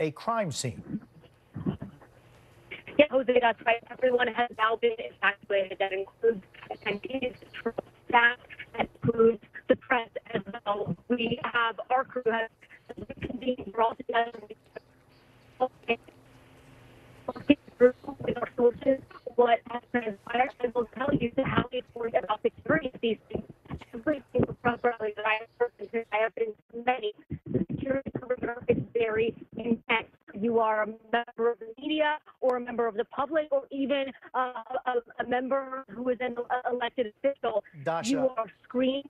a crime scene. Yeah, Jose, that's right. Everyone has now been evacuated. That includes attendees, staff, that includes the press as well. We have our crew has convened. We're all together. With our sources, what has transpired, and we'll tell you how we worry about security of these things. Every single press rally that I have heard, because I have been to many, the security perimeter is very intense. You are a member of the media or a member of the public or even a member who is an elected official. Dasha, you are screened.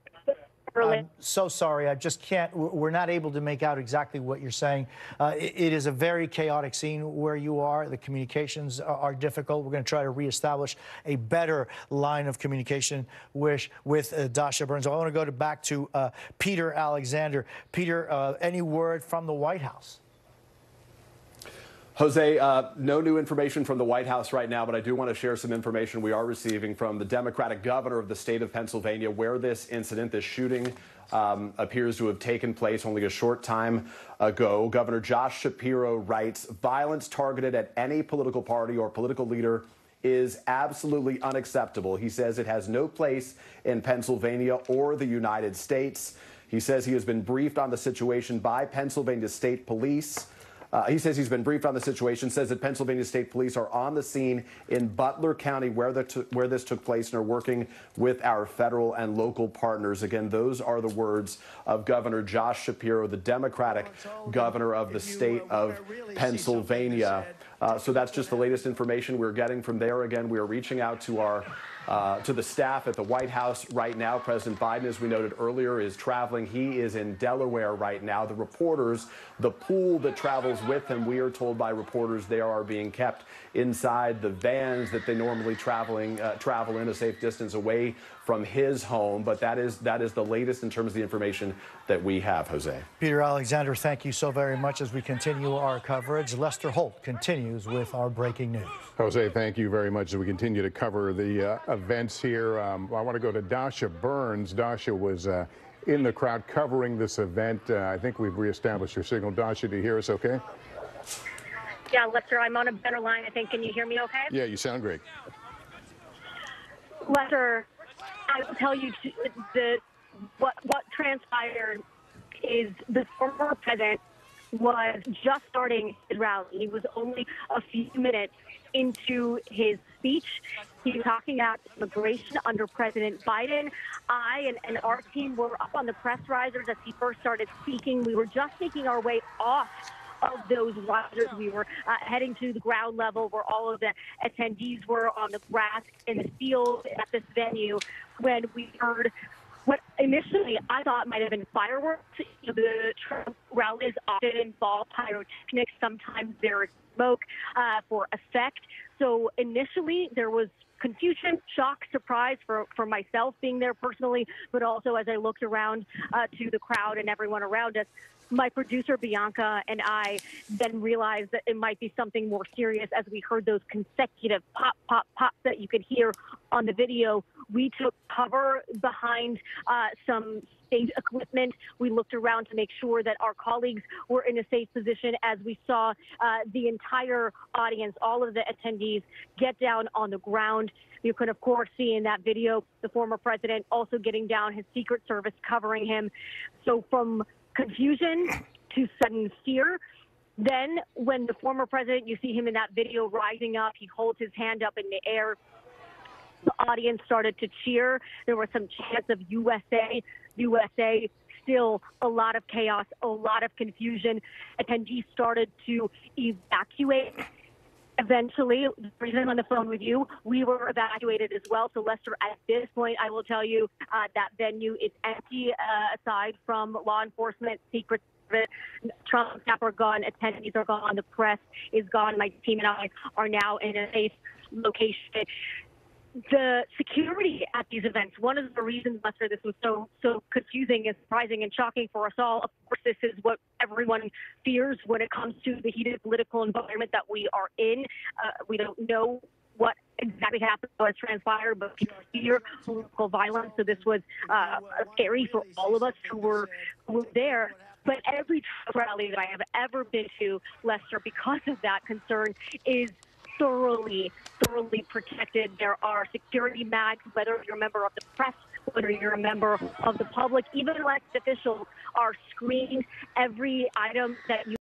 I'm so sorry. I just can't. We're not able to make out exactly what you're saying. It is a very chaotic scene where you are. The communications are difficult. We're going to try to reestablish a better line of communication with Dasha Burns. I want to go back to Peter Alexander. Peter, any word from the White House? Jose, no new information from the White House right now, but I do want to share some information we are receiving from the Democratic governor of the state of Pennsylvania, where this incident, this shooting, appears to have taken place only a short time ago. Governor Josh Shapiro writes, "Violence targeted at any political party or political leader is absolutely unacceptable." He says it has no place in Pennsylvania or the United States. He says he has been briefed on the situation by Pennsylvania State Police. He says he's been briefed on the situation, says that Pennsylvania State Police are on the scene in Butler County where this took place and are working with our federal and local partners. Again, those are the words of Governor Josh Shapiro, the Democratic governor of the state of Pennsylvania. So that's just the latest information we're getting from there. Again, we are reaching out to to the staff at the White House right now. President Biden, as we noted earlier, is traveling. He is in Delaware right now. The reporters, the pool that travels with him, we are told by reporters they are being kept inside the vans that they normally travel in a safe distance away from his home. But that is the latest in terms of the information that we have, Jose. Peter Alexander, thank you so very much. As we continue our coverage, Lester Holt continues with our breaking news. Jose, thank you very much as we continue to cover the events here. I want to go to Dasha Burns. Dasha was in the crowd covering this event. I think we've reestablished your signal. Dasha, do you hear us okay? Yeah, Lester, I'm on a better line, I think. Can you hear me okay? Yeah, you sound great. Lester, I will tell you that what transpired is the former president was just starting his rally. He was only a few minutes into his speech. He was talking about immigration under President Biden. I and our team were up on the press risers as he first started speaking. We were just making our way off of those risers. We were heading to the ground level where all of the attendees were on the grass in the field at this venue when we heard what initially I thought might have been fireworks. The Trump rallies often involve pyrotechnics. Sometimes there is smoke for effect. So initially there was confusion, shock, surprise for myself being there personally, but also as I looked around to the crowd and everyone around us. My producer, Bianca, and I then realized that it might be something more serious as we heard those consecutive pop, pop, pops that you could hear on the video. We took cover behind some stage equipment. We looked around to make sure that our colleagues were in a safe position as we saw the entire audience, all of the attendees, get down on the ground. You could, of course, see in that video the former president also getting down, his Secret Service covering him. So from confusion to sudden fear. Then when the former president, you see him in that video rising up, he holds his hand up in the air. The audience started to cheer. There were some chants of USA, USA. Still a lot of chaos, a lot of confusion. Attendees started to evacuate. Eventually, the reason I'm on the phone with you, we were evacuated as well. So, Lester, at this point, I will tell you that venue is empty aside from law enforcement, Secret Service. Trump staff are gone, attendees are gone, the press is gone. My team and I are now in a safe location. The security at these events, one of the reasons, Lester, this was so confusing and surprising and shocking for us all. Of course, this is what everyone fears when it comes to the heated political environment that we are in. We don't know what exactly happened or has transpired, but people fear political violence. So this was scary for all of us who were there. But every Trump rally that I have ever been to, Lester, because of that concern, is thoroughly protected. There are security mags, whether you're a member of the press, whether you're a member of the public, even elected officials are screened. Every item that you